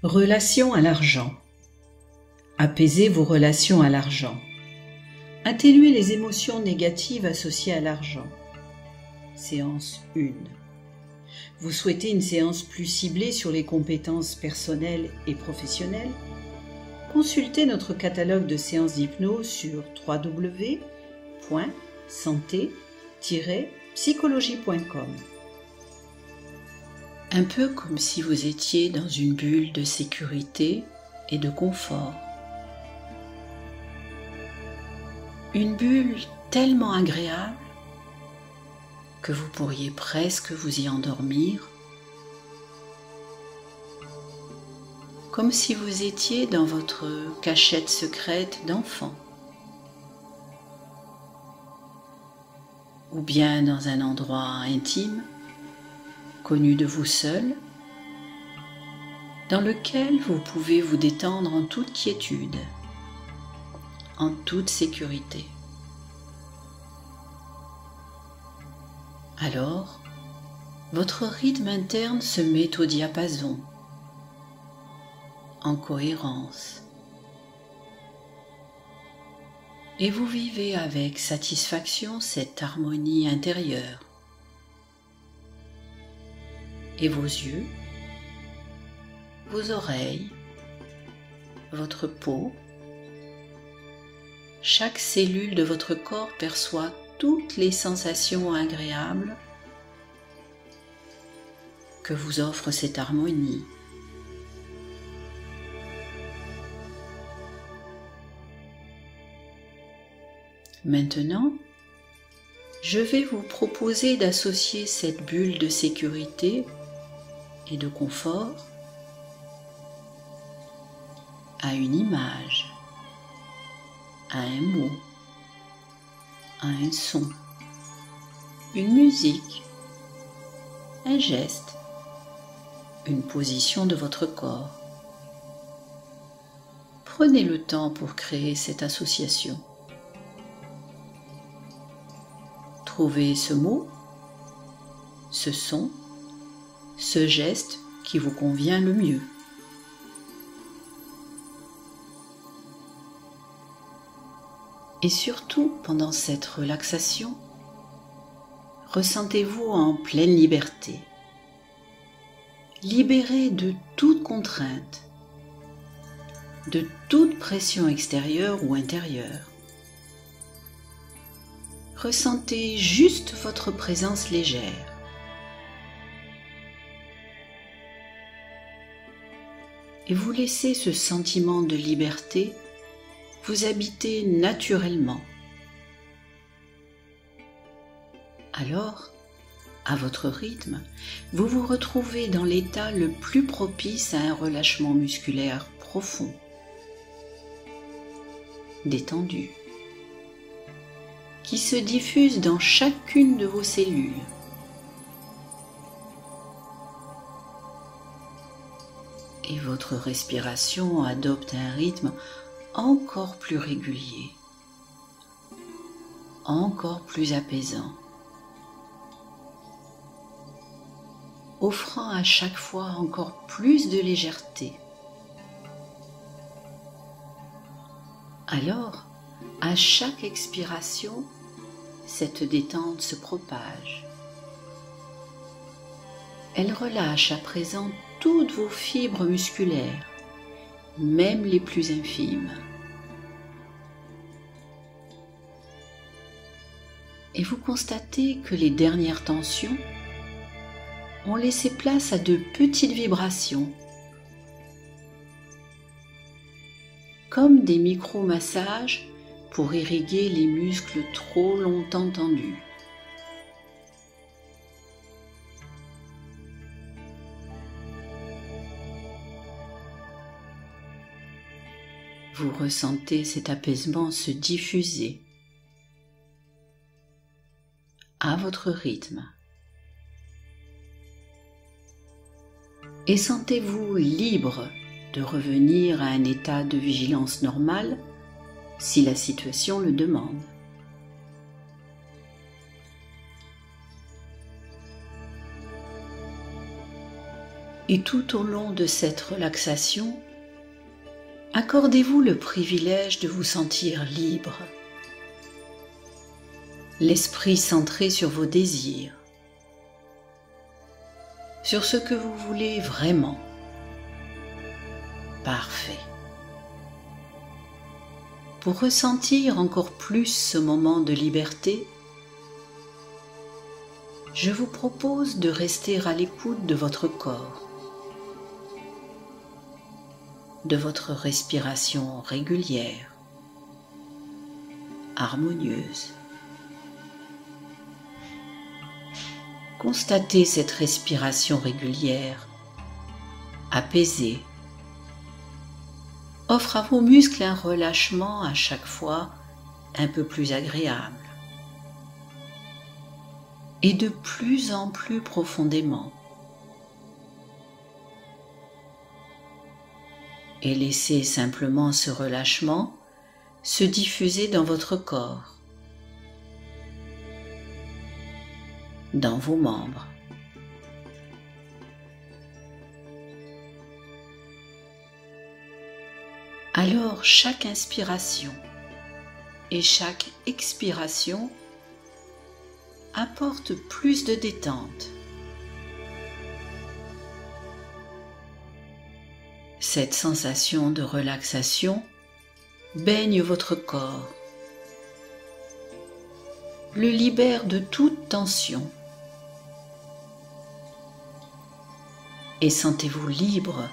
Relation à l'argent. Apaisez vos relations à l'argent. Atténuez les émotions négatives associées à l'argent. Séance 1. Vous souhaitez une séance plus ciblée sur les compétences personnelles et professionnelles? Consultez notre catalogue de séances d'hypnose sur www.santé-psychologie.com. Un peu comme si vous étiez dans une bulle de sécurité et de confort. Une bulle tellement agréable que vous pourriez presque vous y endormir, comme si vous étiez dans votre cachette secrète d'enfant, ou bien dans un endroit intime, connu de vous seul, dans lequel vous pouvez vous détendre en toute quiétude, en toute sécurité. Alors, votre rythme interne se met au diapason, en cohérence, et vous vivez avec satisfaction cette harmonie intérieure. Et vos yeux, vos oreilles, votre peau, chaque cellule de votre corps perçoit toutes les sensations agréables que vous offre cette harmonie. Maintenant, je vais vous proposer d'associer cette bulle de sécurité et de confort à une image, à un mot, à un son, une musique, un geste, une position de votre corps. Prenez le temps pour créer cette association. Trouvez ce mot, ce son, ce geste qui vous convient le mieux. Et surtout, pendant cette relaxation, ressentez-vous en pleine liberté, libéré de toute contrainte, de toute pression extérieure ou intérieure. Ressentez juste votre présence légère. Et vous laissez ce sentiment de liberté vous habiter naturellement. Alors, à votre rythme, vous vous retrouvez dans l'état le plus propice à un relâchement musculaire profond, détendu, qui se diffuse dans chacune de vos cellules. Et votre respiration adopte un rythme encore plus régulier, encore plus apaisant, offrant à chaque fois encore plus de légèreté. Alors, à chaque expiration, cette détente se propage. Elle relâche à présent toutes vos fibres musculaires, même les plus infimes. Et vous constatez que les dernières tensions ont laissé place à de petites vibrations, comme des micro-massages pour irriguer les muscles trop longtemps tendus. Vous ressentez cet apaisement se diffuser à votre rythme. Et sentez-vous libre de revenir à un état de vigilance normal si la situation le demande. Et tout au long de cette relaxation, accordez-vous le privilège de vous sentir libre, l'esprit centré sur vos désirs, sur ce que vous voulez vraiment. Parfait. Pour ressentir encore plus ce moment de liberté, je vous propose de rester à l'écoute de votre corps, de votre respiration régulière, harmonieuse. Constatez cette respiration régulière, apaisée, offre à vos muscles un relâchement à chaque fois un peu plus agréable et de plus en plus profondément. Et laissez simplement ce relâchement se diffuser dans votre corps, dans vos membres. Alors chaque inspiration et chaque expiration apporte plus de détente. Cette sensation de relaxation baigne votre corps, le libère de toute tension et sentez-vous libre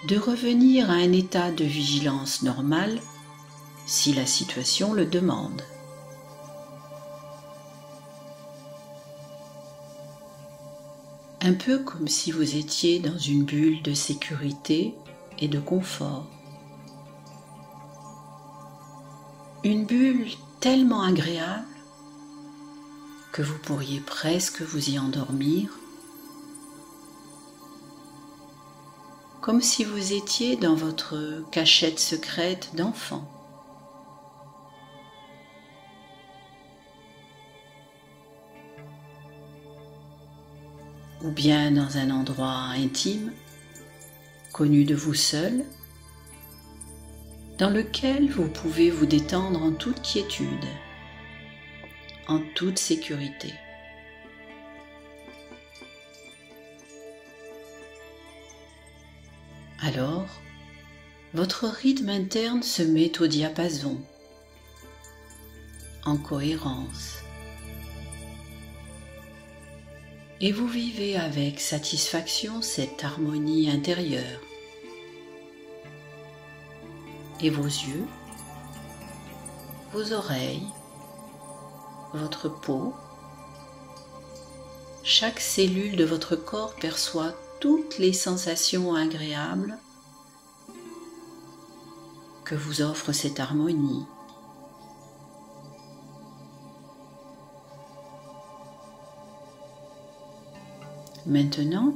de revenir à un état de vigilance normal si la situation le demande. Un peu comme si vous étiez dans une bulle de sécurité et de confort. Une bulle tellement agréable que vous pourriez presque vous y endormir, comme si vous étiez dans votre cachette secrète d'enfant. Ou bien dans un endroit intime, connu de vous seul, dans lequel vous pouvez vous détendre en toute quiétude, en toute sécurité. Alors, votre rythme interne se met au diapason, en cohérence. Et vous vivez avec satisfaction cette harmonie intérieure. Et vos yeux, vos oreilles, votre peau, chaque cellule de votre corps perçoit toutes les sensations agréables que vous offre cette harmonie. Maintenant,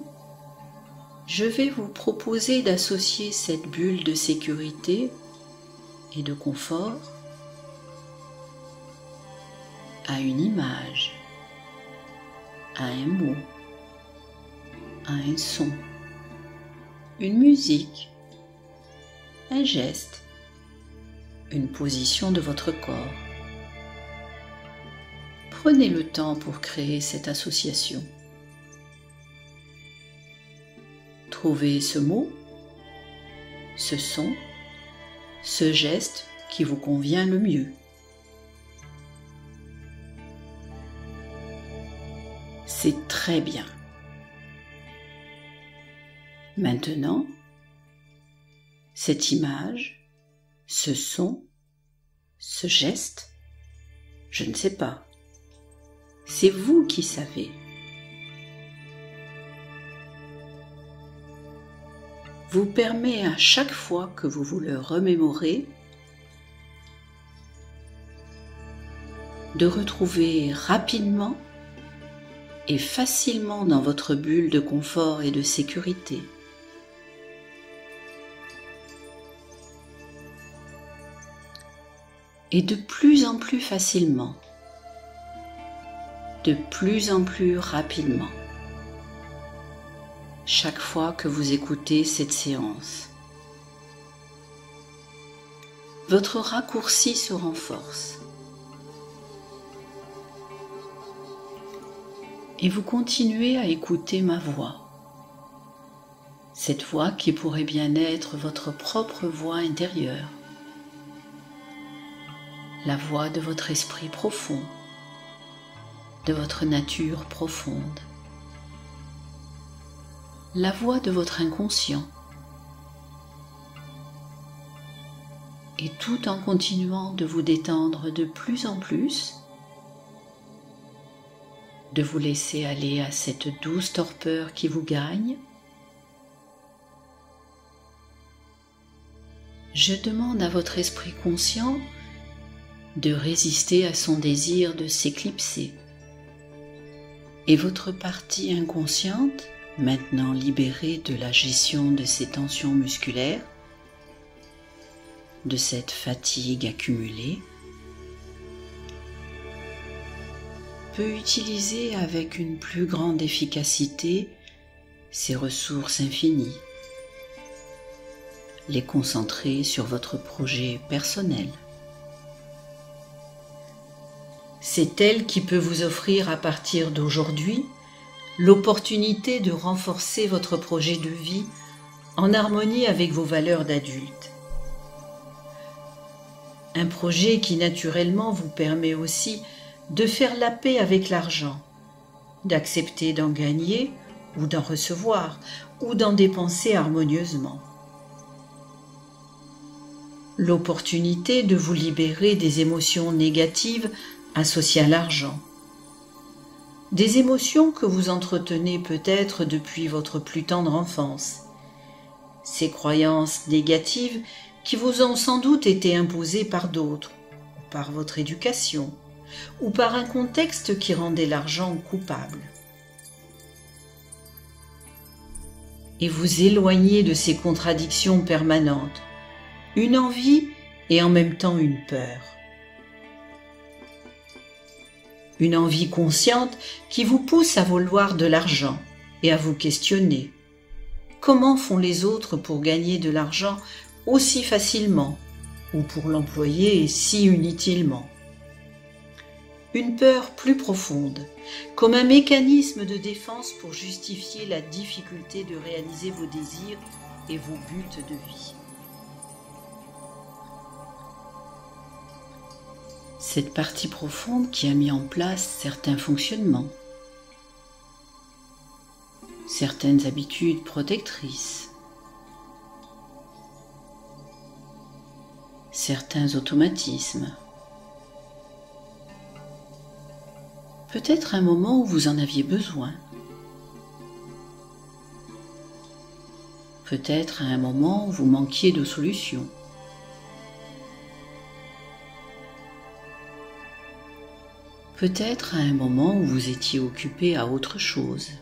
je vais vous proposer d'associer cette bulle de sécurité et de confort à une image, à un mot, à un son, une musique, un geste, une position de votre corps. Prenez le temps pour créer cette association. Trouvez ce mot, ce son, ce geste qui vous convient le mieux. C'est très bien. Maintenant, cette image, ce son, ce geste, je ne sais pas. C'est vous qui savez. Vous permet à chaque fois que vous le remémorez de retrouver rapidement et facilement dans votre bulle de confort et de sécurité. Et de plus en plus facilement, de plus en plus rapidement. chaque fois que vous écoutez cette séance. Votre raccourci se renforce. Et vous continuez à écouter ma voix. Cette voix qui pourrait bien être votre propre voix intérieure. La voix de votre esprit profond, de votre nature profonde. La voix de votre inconscient. Et tout en continuant de vous détendre de plus en plus, de vous laisser aller à cette douce torpeur qui vous gagne, je demande à votre esprit conscient de résister à son désir de s'éclipser. Et votre partie inconsciente, maintenant libérée de la gestion de ces tensions musculaires, de cette fatigue accumulée, peut utiliser avec une plus grande efficacité ses ressources infinies, les concentrer sur votre projet personnel. C'est elle qui peut vous offrir à partir d'aujourd'hui l'opportunité de renforcer votre projet de vie en harmonie avec vos valeurs d'adulte. Un projet qui naturellement vous permet aussi de faire la paix avec l'argent, d'accepter d'en gagner ou d'en recevoir ou d'en dépenser harmonieusement. L'opportunité de vous libérer des émotions négatives associées à l'argent. Des émotions que vous entretenez peut-être depuis votre plus tendre enfance. Ces croyances négatives qui vous ont sans doute été imposées par d'autres, ou par votre éducation, ou par un contexte qui rendait l'argent coupable. Et vous éloignez de ces contradictions permanentes, une envie et en même temps une peur. Une envie consciente qui vous pousse à vouloir de l'argent et à vous questionner. Comment font les autres pour gagner de l'argent aussi facilement ou pour l'employer si inutilement? Une peur plus profonde, comme un mécanisme de défense pour justifier la difficulté de réaliser vos désirs et vos buts de vie. Cette partie profonde qui a mis en place certains fonctionnements, certaines habitudes protectrices, certains automatismes. Peut-être un moment où vous en aviez besoin. Peut-être à un moment où vous manquiez de solution. Peut-être à un moment où vous étiez occupé à autre chose.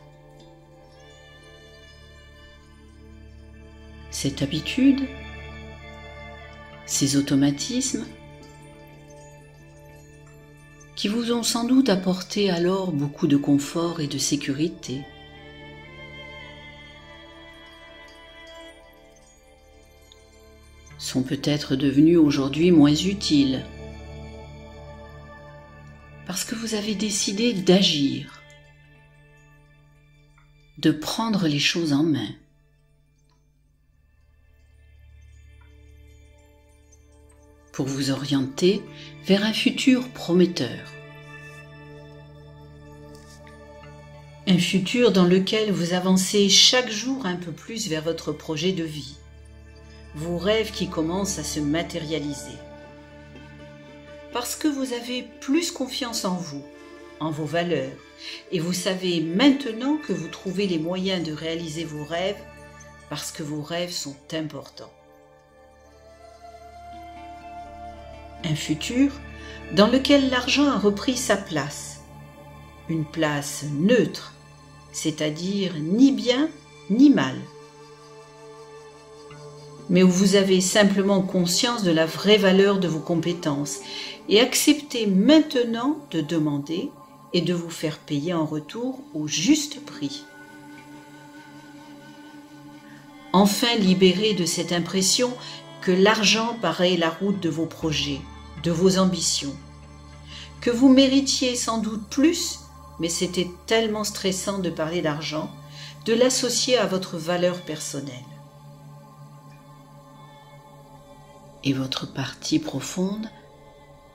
Cette habitude, ces automatismes, qui vous ont sans doute apporté alors beaucoup de confort et de sécurité. Sont peut-être devenus aujourd'hui moins utiles, parce que vous avez décidé d'agir, de prendre les choses en main. Pour vous orienter vers un futur prometteur. Un futur dans lequel vous avancez chaque jour un peu plus vers votre projet de vie, vos rêves qui commencent à se matérialiser. Parce que vous avez plus confiance en vous, en vos valeurs, et vous savez maintenant que vous trouvez les moyens de réaliser vos rêves parce que vos rêves sont importants. Un futur dans lequel l'argent a repris sa place, une place neutre, c'est-à-dire ni bien ni mal, mais où vous avez simplement conscience de la vraie valeur de vos compétences et acceptez maintenant de demander et de vous faire payer en retour au juste prix. enfin libéré de cette impression que l'argent paraît la route de vos projets, de vos ambitions, que vous méritiez sans doute plus, mais c'était tellement stressant de parler d'argent, de l'associer à votre valeur personnelle. Et votre partie profonde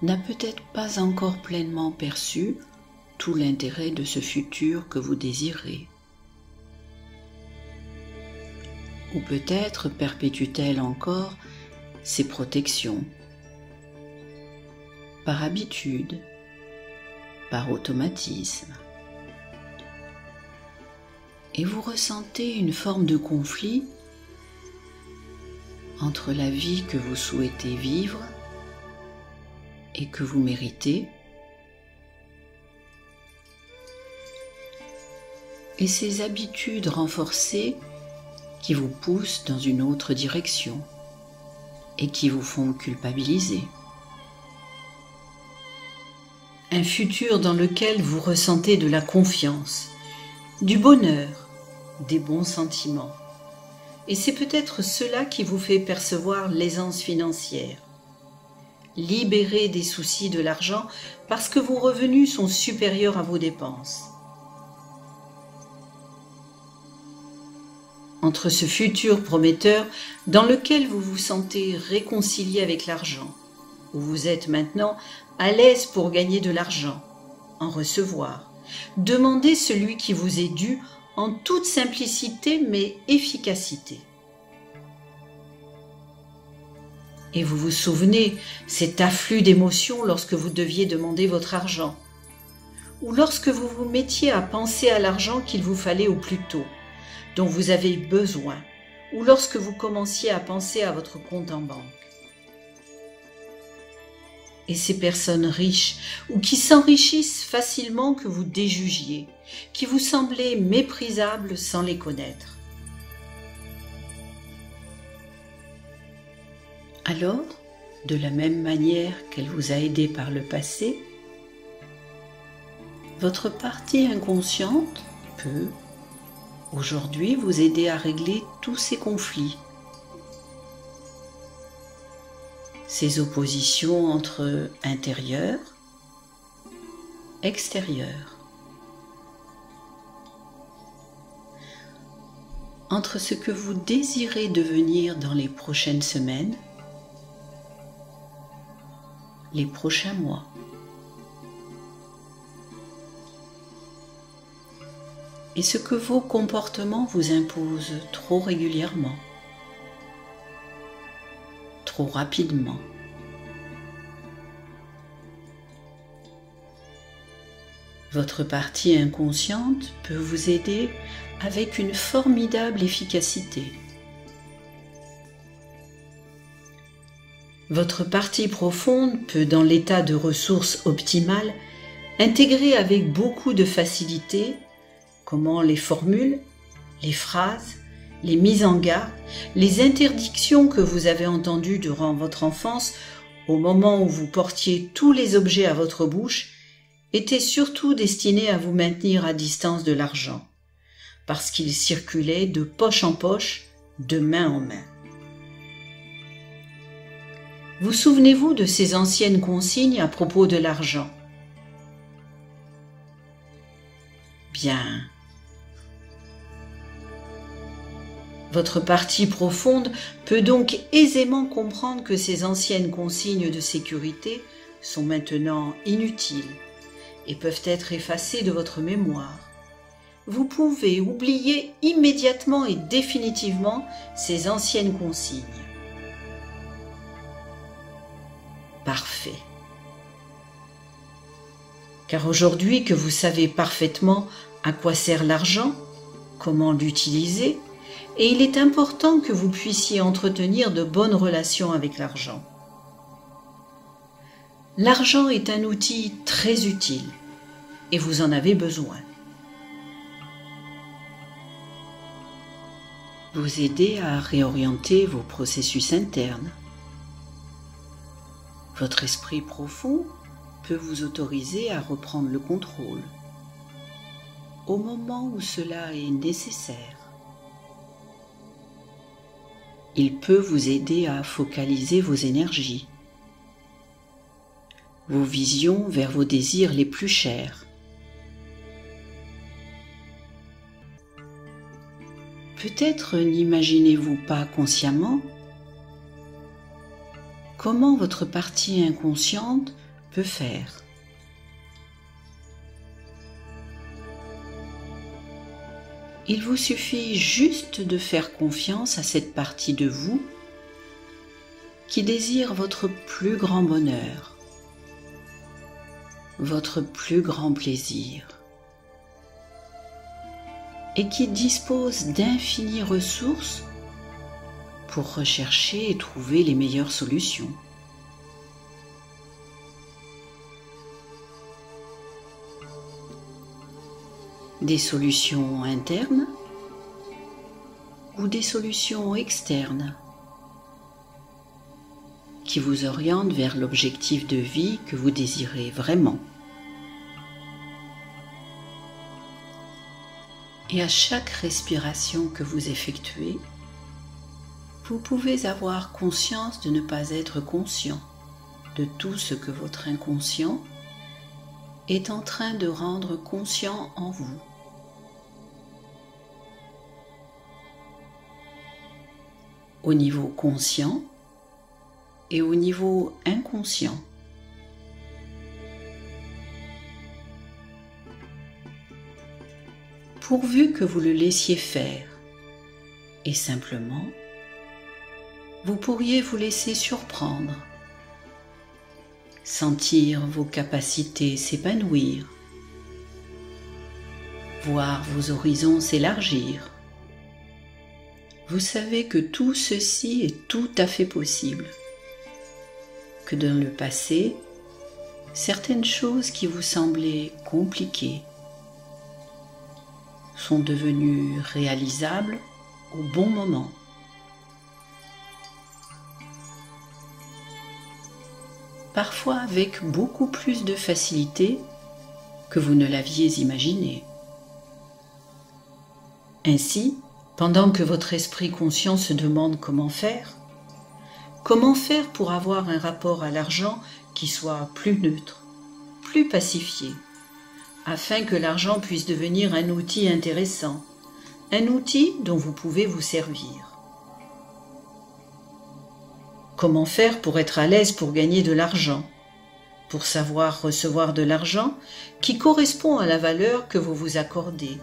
n'a peut-être pas encore pleinement perçu tout l'intérêt de ce futur que vous désirez. Ou peut-être perpétue-t-elle encore ses protections, par habitude, par automatisme. Et vous ressentez une forme de conflit entre la vie que vous souhaitez vivre et que vous méritez et ces habitudes renforcées qui vous poussent dans une autre direction et qui vous font culpabiliser. Un futur dans lequel vous ressentez de la confiance, du bonheur, des bons sentiments. Et c'est peut-être cela qui vous fait percevoir l'aisance financière. Libéré des soucis de l'argent parce que vos revenus sont supérieurs à vos dépenses. Entre ce futur prometteur dans lequel vous vous sentez réconcilié avec l'argent, où vous êtes maintenant à l'aise pour gagner de l'argent, en recevoir, demandez celui qui vous est dû en toute simplicité mais efficacité. Et vous vous souvenez cet afflux d'émotions lorsque vous deviez demander votre argent, ou lorsque vous vous mettiez à penser à l'argent qu'il vous fallait au plus tôt, dont vous avez besoin, ou lorsque vous commenciez à penser à votre compte en banque. Et ces personnes riches ou qui s'enrichissent facilement que vous déjugiez, qui vous semblaient méprisables sans les connaître. Alors, de la même manière qu'elle vous a aidé par le passé, votre partie inconsciente peut, aujourd'hui, vous aider à régler tous ces conflits, ces oppositions entre intérieur, extérieur, entre ce que vous désirez devenir dans les prochaines semaines, les prochains mois. Et ce que vos comportements vous imposent trop régulièrement, trop rapidement. Votre partie inconsciente peut vous aider avec une formidable efficacité. Votre partie profonde peut, dans l'état de ressources optimales, intégrer avec beaucoup de facilité comment les formules, les phrases, les mises en garde, les interdictions que vous avez entendues durant votre enfance au moment où vous portiez tous les objets à votre bouche étaient surtout destinées à vous maintenir à distance de l'argent, parce qu'il circulait de poche en poche, de main en main. Vous souvenez-vous de ces anciennes consignes à propos de l'argent? Bien. Votre partie profonde peut donc aisément comprendre que ces anciennes consignes de sécurité sont maintenant inutiles et peuvent être effacées de votre mémoire. Vous pouvez oublier immédiatement et définitivement ces anciennes consignes. Parfait. Car aujourd'hui que vous savez parfaitement à quoi sert l'argent, comment l'utiliser, et il est important que vous puissiez entretenir de bonnes relations avec l'argent. L'argent est un outil très utile et vous en avez besoin. Vous aider à réorienter vos processus internes. Votre esprit profond peut vous autoriser à reprendre le contrôle au moment où cela est nécessaire. Il peut vous aider à focaliser vos énergies, vos visions vers vos désirs les plus chers. Peut-être n'imaginez-vous pas consciemment comment votre partie inconsciente peut faire. Il vous suffit juste de faire confiance à cette partie de vous qui désire votre plus grand bonheur, votre plus grand plaisir, et qui dispose d'infinies ressources pour rechercher et trouver les meilleures solutions. Des solutions internes ou des solutions externes qui vous orientent vers l'objectif de vie que vous désirez vraiment. Et à chaque respiration que vous effectuez, vous pouvez avoir conscience de ne pas être conscient de tout ce que votre inconscient est en train de rendre conscient en vous. Au niveau conscient et au niveau inconscient. Pourvu que vous le laissiez faire, et simplement, vous pourriez vous laisser surprendre, sentir vos capacités s'épanouir, voir vos horizons s'élargir. Vous savez que tout ceci est tout à fait possible, que dans le passé, certaines choses qui vous semblaient compliquées sont devenues réalisables au bon moment. Parfois avec beaucoup plus de facilité que vous ne l'aviez imaginé. Ainsi, pendant que votre esprit conscient se demande comment faire pour avoir un rapport à l'argent qui soit plus neutre, plus pacifié, afin que l'argent puisse devenir un outil intéressant, un outil dont vous pouvez vous servir. Comment faire pour être à l'aise pour gagner de l'argent, pour savoir recevoir de l'argent qui correspond à la valeur que vous vous accordez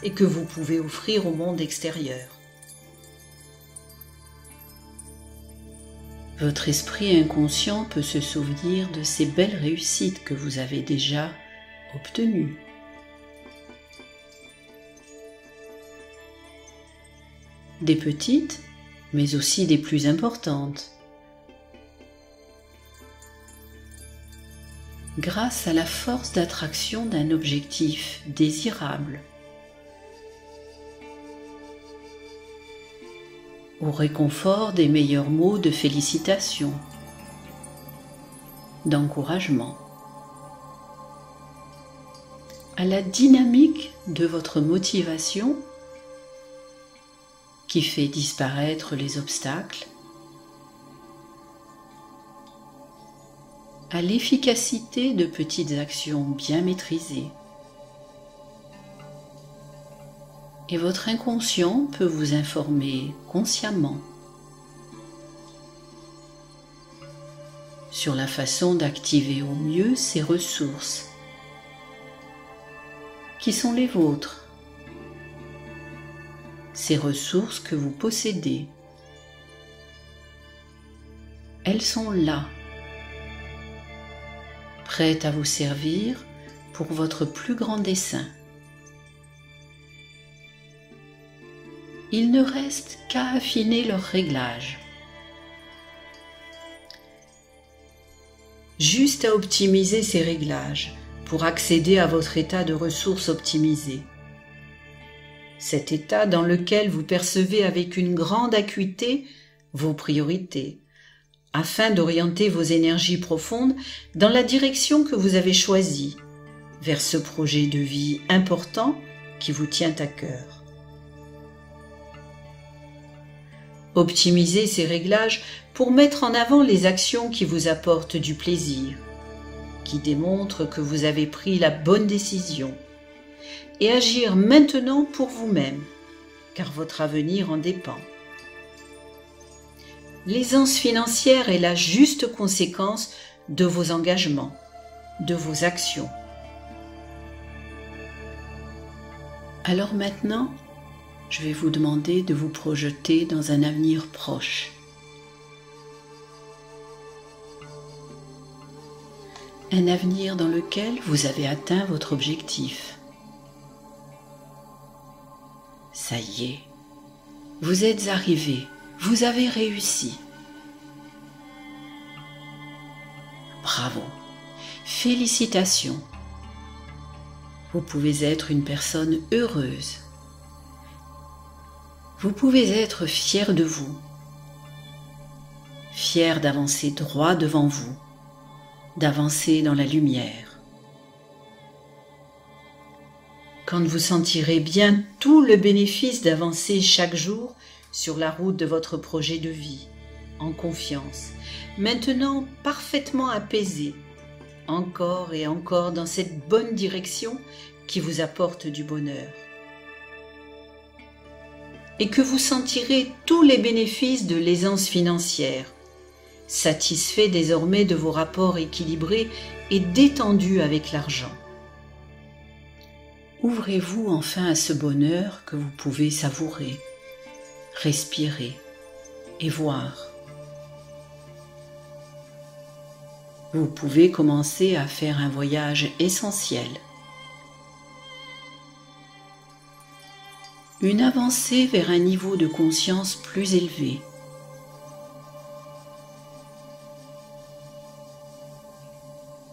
et que vous pouvez offrir au monde extérieur. Votre esprit inconscient peut se souvenir de ces belles réussites que vous avez déjà obtenues. Des petites, mais aussi des plus importantes. Grâce à la force d'attraction d'un objectif désirable, au réconfort des meilleurs mots de félicitations, d'encouragement, à la dynamique de votre motivation qui fait disparaître les obstacles, à l'efficacité de petites actions bien maîtrisées. Et votre inconscient peut vous informer consciemment sur la façon d'activer au mieux ces ressources qui sont les vôtres, ces ressources que vous possédez. Elles sont là, prêtes à vous servir pour votre plus grand dessein. Il ne reste qu'à affiner leur réglage. Juste à optimiser ces réglages pour accéder à votre état de ressources optimisé. Cet état dans lequel vous percevez avec une grande acuité vos priorités, afin d'orienter vos énergies profondes dans la direction que vous avez choisie, vers ce projet de vie important qui vous tient à cœur. Optimisez ces réglages pour mettre en avant les actions qui vous apportent du plaisir, qui démontrent que vous avez pris la bonne décision, et agir maintenant pour vous-même, car votre avenir en dépend. L'aisance financière est la juste conséquence de vos engagements, de vos actions. Alors maintenant, je vais vous demander de vous projeter dans un avenir proche. Un avenir dans lequel vous avez atteint votre objectif. Ça y est, vous êtes arrivé, vous avez réussi. Bravo, félicitations. Vous pouvez être une personne heureuse. Vous pouvez être fier de vous, fier d'avancer droit devant vous, d'avancer dans la lumière. Quand vous sentirez bien tout le bénéfice d'avancer chaque jour sur la route de votre projet de vie, en confiance, maintenant parfaitement apaisé, encore et encore dans cette bonne direction qui vous apporte du bonheur. Et que vous sentirez tous les bénéfices de l'aisance financière, satisfait désormais de vos rapports équilibrés et détendus avec l'argent. Ouvrez-vous enfin à ce bonheur que vous pouvez savourer, respirer et voir. Vous pouvez commencer à faire un voyage essentiel. Une avancée vers un niveau de conscience plus élevé.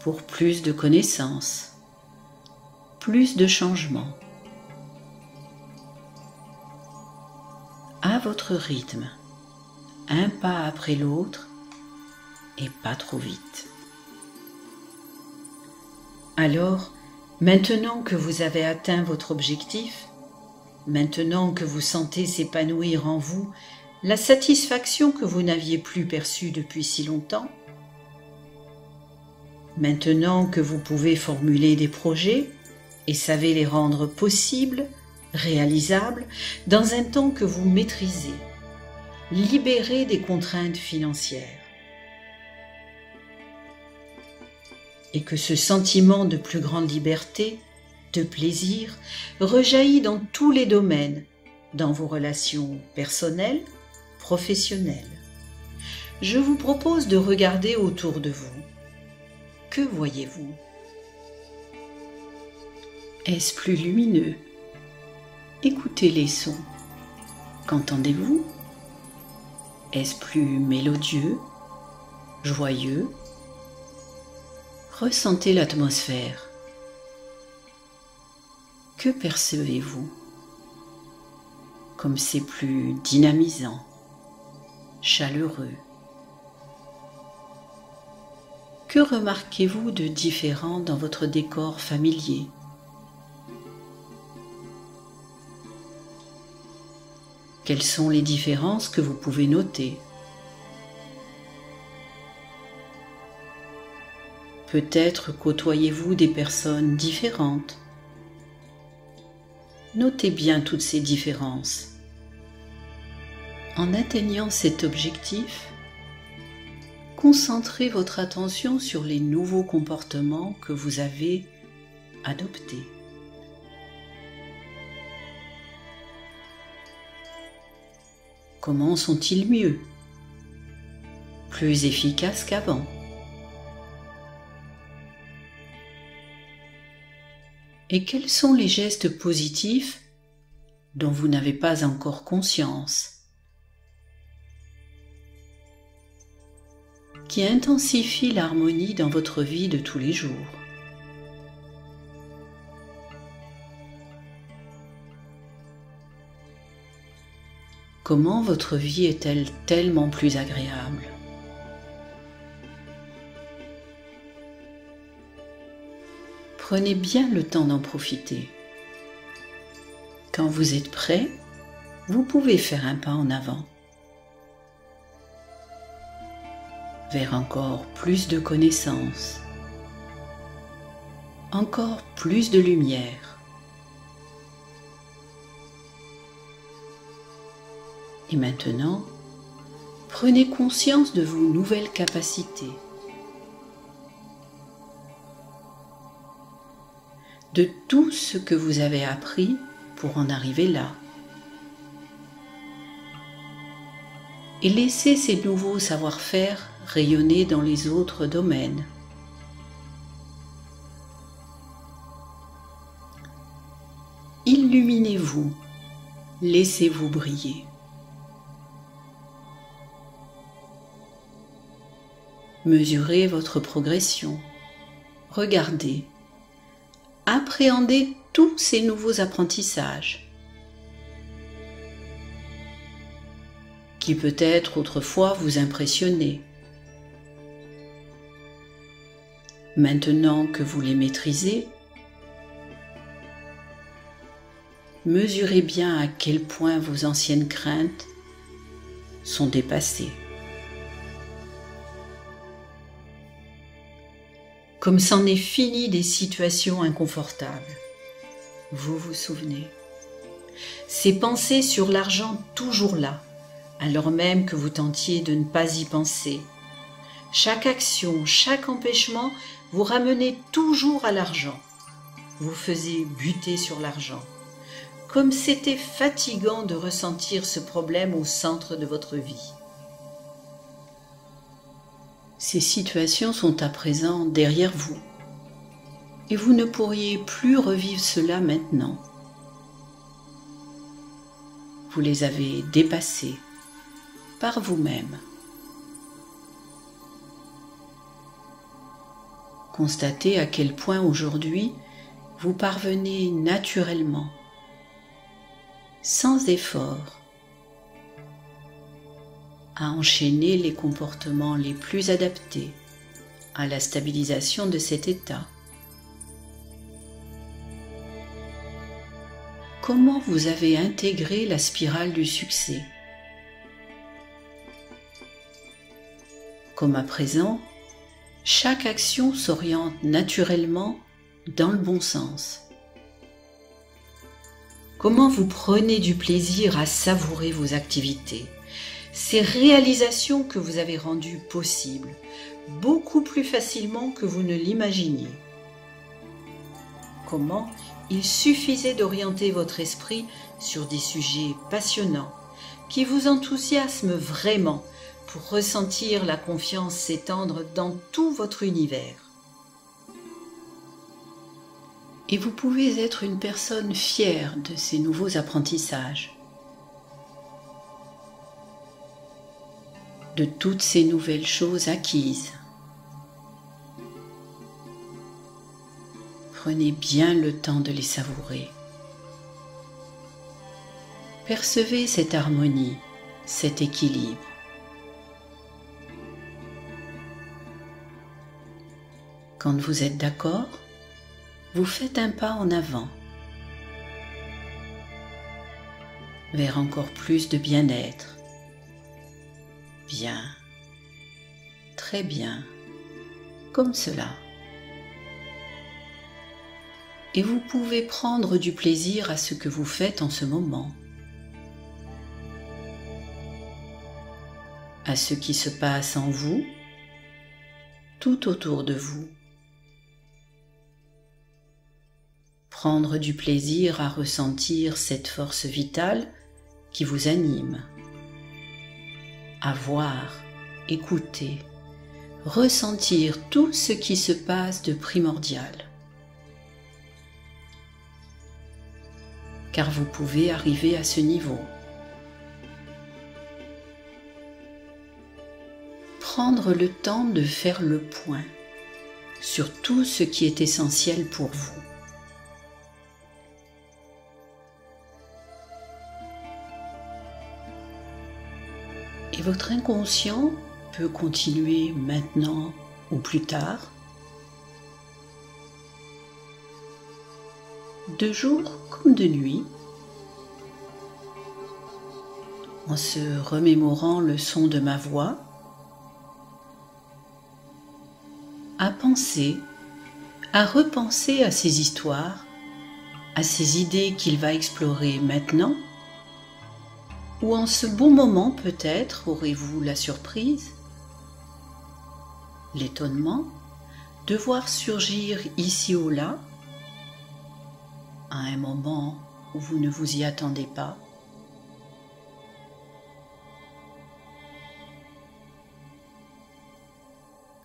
Pour plus de connaissances, plus de changements. À votre rythme, un pas après l'autre et pas trop vite. Alors, maintenant que vous avez atteint votre objectif, maintenant que vous sentez s'épanouir en vous la satisfaction que vous n'aviez plus perçue depuis si longtemps, maintenant que vous pouvez formuler des projets et savez les rendre possibles, réalisables, dans un temps que vous maîtrisez, libérez des contraintes financières. Et que ce sentiment de plus grande liberté, de plaisir, rejaillit dans tous les domaines, dans vos relations personnelles, professionnelles. Je vous propose de regarder autour de vous. Que voyez-vous? Est-ce plus lumineux? Écoutez les sons. Qu'entendez-vous? Est-ce plus mélodieux, joyeux? Ressentez l'atmosphère. Que percevez-vous? Comme c'est plus dynamisant, chaleureux. Que remarquez-vous de différent dans votre décor familier? Quelles sont les différences que vous pouvez noter? Peut-être côtoyez-vous des personnes différentes. Notez bien toutes ces différences. En atteignant cet objectif, concentrez votre attention sur les nouveaux comportements que vous avez adoptés. Comment sont-ils mieux? Plus efficaces qu'avant? Et quels sont les gestes positifs dont vous n'avez pas encore conscience, qui intensifient l'harmonie dans votre vie de tous les jours? Comment votre vie est-elle tellement plus agréable? Prenez bien le temps d'en profiter. Quand vous êtes prêt, vous pouvez faire un pas en avant vers encore plus de connaissances, encore plus de lumière. Et maintenant, prenez conscience de vos nouvelles capacités, de tout ce que vous avez appris pour en arriver là. Et laissez ces nouveaux savoir-faire rayonner dans les autres domaines. Illuminez-vous, laissez-vous briller. Mesurez votre progression, regardez, appréhendez tous ces nouveaux apprentissages qui peut-être autrefois vous impressionnaient. Maintenant que vous les maîtrisez, mesurez bien à quel point vos anciennes craintes sont dépassées. Comme c'en est fini des situations inconfortables. Vous vous souvenez? Ces pensées sur l'argent toujours là, alors même que vous tentiez de ne pas y penser. Chaque action, chaque empêchement vous ramenait toujours à l'argent. Vous faisiez buter sur l'argent. Comme c'était fatigant de ressentir ce problème au centre de votre vie. Ces situations sont à présent derrière vous et vous ne pourriez plus revivre cela maintenant. Vous les avez dépassées par vous-même. Constatez à quel point aujourd'hui vous parvenez naturellement, sans effort, à enchaîner les comportements les plus adaptés à la stabilisation de cet état. Comment vous avez intégré la spirale du succès? Comme à présent, chaque action s'oriente naturellement dans le bon sens. Comment vous prenez du plaisir à savourer vos activités, ces réalisations que vous avez rendues possibles, beaucoup plus facilement que vous ne l'imaginiez. Comment il suffisait d'orienter votre esprit sur des sujets passionnants, qui vous enthousiasment vraiment pour ressentir la confiance s'étendre dans tout votre univers. Et vous pouvez être une personne fière de ces nouveaux apprentissages, de toutes ces nouvelles choses acquises. Prenez bien le temps de les savourer. Percevez cette harmonie, cet équilibre. Quand vous êtes d'accord, vous faites un pas en avant, vers encore plus de bien-être. Bien, très bien, comme cela. Et vous pouvez prendre du plaisir à ce que vous faites en ce moment, à ce qui se passe en vous, tout autour de vous. Prendre du plaisir à ressentir cette force vitale qui vous anime. À voir, écouter, ressentir tout ce qui se passe de primordial. Car vous pouvez arriver à ce niveau. Prendre le temps de faire le point sur tout ce qui est essentiel pour vous. Et votre inconscient peut continuer maintenant ou plus tard, de jour comme de nuit, en se remémorant le son de ma voix, penser, à repenser à ces histoires, à ces idées qu'il va explorer maintenant? Ou en ce bon moment peut-être aurez-vous la surprise, l'étonnement de voir surgir ici ou là, à un moment où vous ne vous y attendez pas,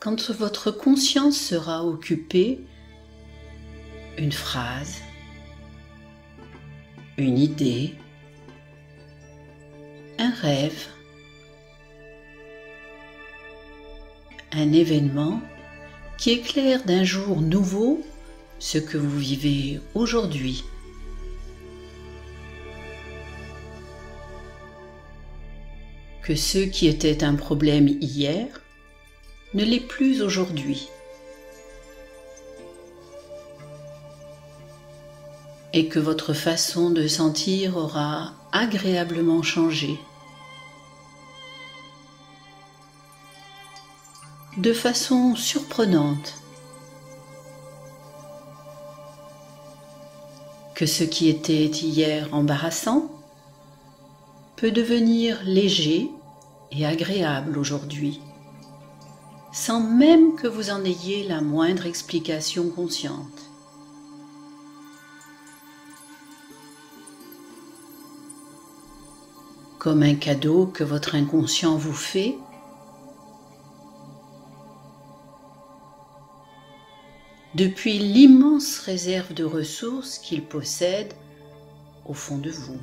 quand votre conscience sera occupée, une phrase, une idée, un rêve, un événement qui éclaire d'un jour nouveau ce que vous vivez aujourd'hui. Que ce qui était un problème hier ne l'est plus aujourd'hui. Et que votre façon de sentir aura agréablement changé. De façon surprenante. Que ce qui était hier embarrassant peut devenir léger et agréable aujourd'hui, sans même que vous en ayez la moindre explication consciente. Comme un cadeau que votre inconscient vous fait, depuis l'immense réserve de ressources qu'il possède au fond de vous.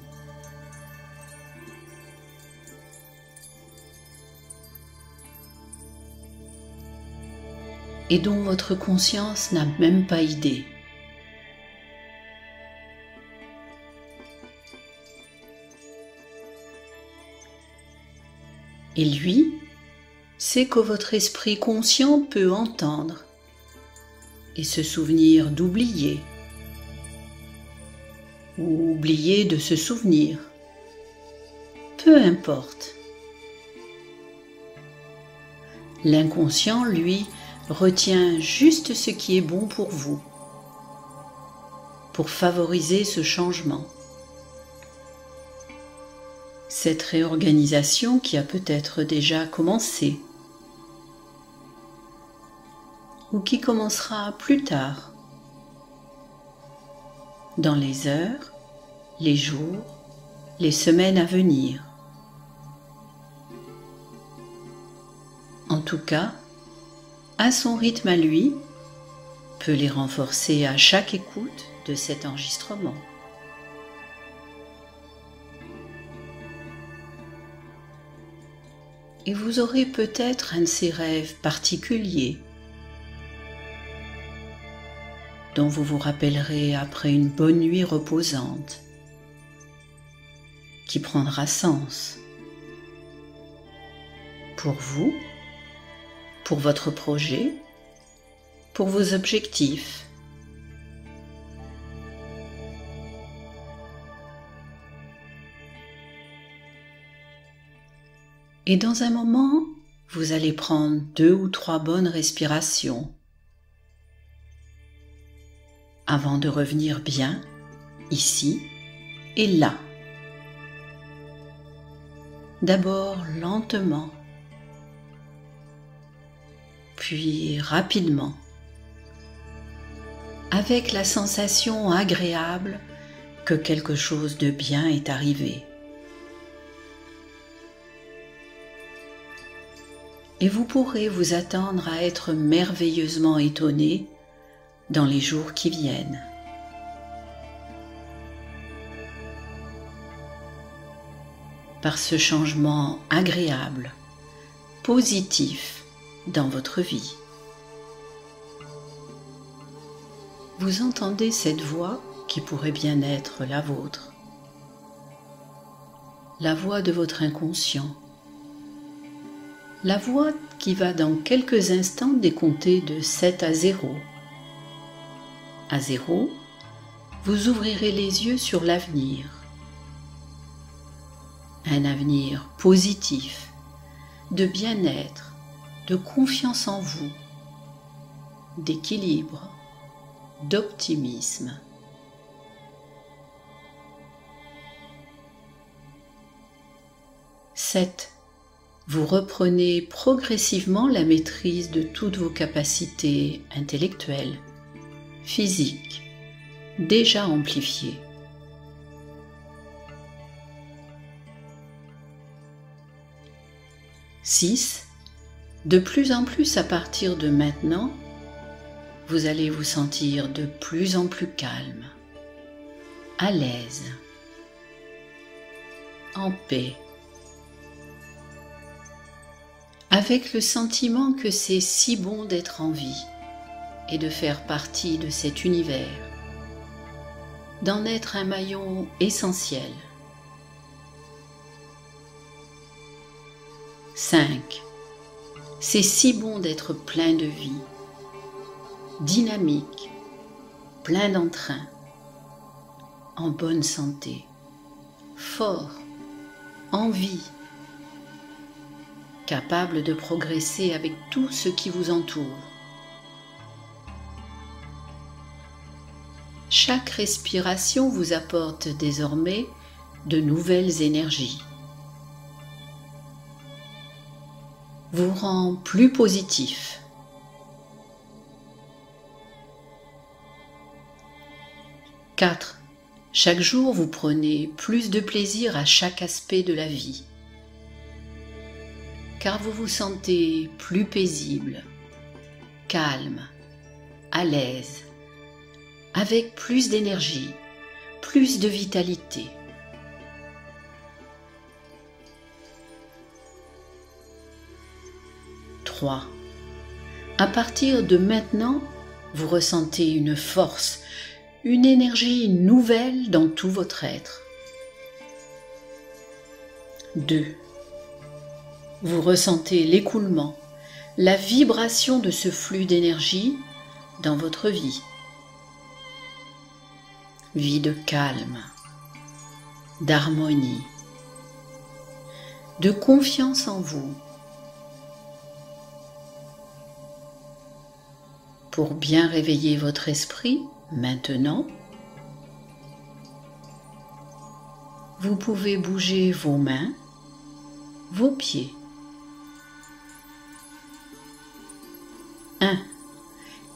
Et dont votre conscience n'a même pas idée. Et lui, c'est que votre esprit conscient peut entendre et se souvenir d'oublier, ou oublier de se souvenir, peu importe. L'inconscient, lui, retient juste ce qui est bon pour vous, pour favoriser ce changement. Cette réorganisation qui a peut-être déjà commencé, ou qui commencera plus tard, dans les heures, les jours, les semaines à venir. En tout cas, à son rythme à lui, peut les renforcer à chaque écoute de cet enregistrement. Et vous aurez peut-être un de ces rêves particuliers dont vous vous rappellerez après une bonne nuit reposante, qui prendra sens pour vous, pour votre projet, pour vos objectifs. Et dans un moment, vous allez prendre 2 ou 3 bonnes respirations avant de revenir bien ici et là. D'abord lentement, puis rapidement, avec la sensation agréable que quelque chose de bien est arrivé. Et vous pourrez vous attendre à être merveilleusement étonné dans les jours qui viennent. Par ce changement agréable, positif dans votre vie. Vous entendez cette voix qui pourrait bien être la vôtre, la voix de votre inconscient, la voix qui va dans quelques instants décompter de 7 à 0. À 0, vous ouvrirez les yeux sur l'avenir. Un avenir positif, de bien-être, de confiance en vous. d'équilibre, d'optimisme. 7. Vous reprenez progressivement la maîtrise de toutes vos capacités intellectuelles, physiques, déjà amplifiées. 6. De plus en plus à partir de maintenant, vous allez vous sentir de plus en plus calme, à l'aise, en paix, avec le sentiment que c'est si bon d'être en vie et de faire partie de cet univers, d'en être un maillon essentiel. 5. C'est si bon d'être plein de vie, dynamique, plein d'entrain, en bonne santé, fort, en vie, capable de progresser avec tout ce qui vous entoure. Chaque respiration vous apporte désormais de nouvelles énergies, vous rend plus positif. 4. Chaque jour, vous prenez plus de plaisir à chaque aspect de la vie, car vous vous sentez plus paisible, calme, à l'aise, avec plus d'énergie, plus de vitalité. 3. À partir de maintenant, vous ressentez une force, une énergie nouvelle dans tout votre être. 2. Vous ressentez l'écoulement, la vibration de ce flux d'énergie dans votre vie. Vie de calme, d'harmonie, de confiance en vous. Pour bien réveiller votre esprit, maintenant, vous pouvez bouger vos mains, vos pieds. 1.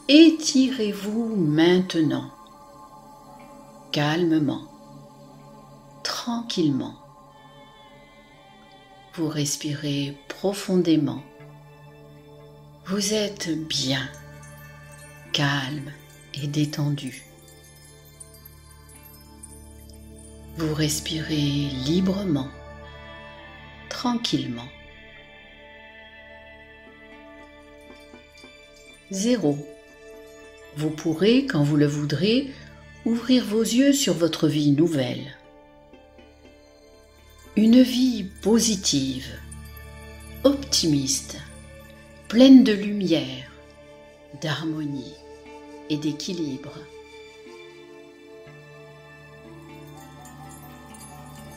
Étirez-vous maintenant, calmement, tranquillement. Vous respirez profondément. Vous êtes bien, calme et détendu. Vous respirez librement, tranquillement. 0. Vous pourrez, quand vous le voudrez, ouvrir vos yeux sur votre vie nouvelle. Une vie positive, optimiste, pleine de lumière, d'harmonie et d'équilibre.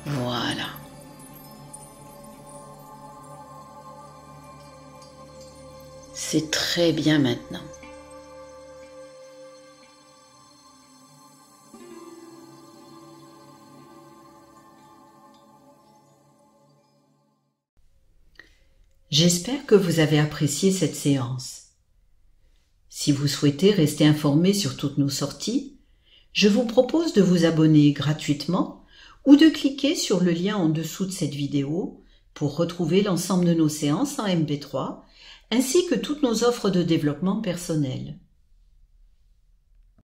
Voilà. C'est très bien maintenant. J'espère que vous avez apprécié cette séance. Si vous souhaitez rester informé sur toutes nos sorties, je vous propose de vous abonner gratuitement ou de cliquer sur le lien en dessous de cette vidéo pour retrouver l'ensemble de nos séances en MP3 ainsi que toutes nos offres de développement personnel.